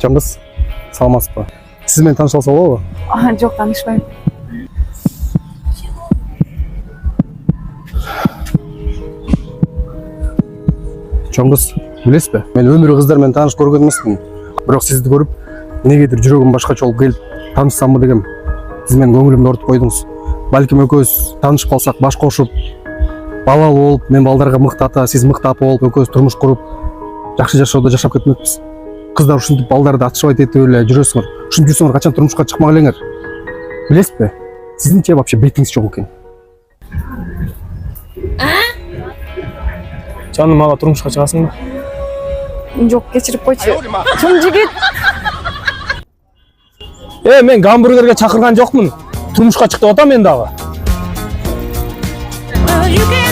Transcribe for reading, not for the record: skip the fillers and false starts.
Жандос, саламатсыз ба? Сіз мен таныша алса болобу? Жоқ, танышпаймын. Жандос, білесіз бе? Мен өмірі қыздармен таныш көрген емеспін. Бірақ сізді көріп, негедір жүрегім башқаша болып келіп, танышсам ба дегем. Сіз мен көңілімді ортып қойдыңыз. Бәлкім екеуміз танышып қалсақ, баш қосып, балалы болып, мен балдарға мықты ата, сіз мықты апа болып, екеуміз тұрмыш құрып, жақсы жашауда жашап кетмекпіз. Қыздар ушинтип балдарды атышып айтып эле жүрөсүңөр. Ушинтип жүрсөңөр качан турмушка чыкмак элеңер. Билесиз бе? Сиздинче вообще бетиңиз жок экен. Жаным, мага турмушка чыгасың ба? Жоқ, кечирип койчу. Чоң жигит. Мен гамбургерге чакырган жокмун. Турмушка чык деп атам мен дагы. You can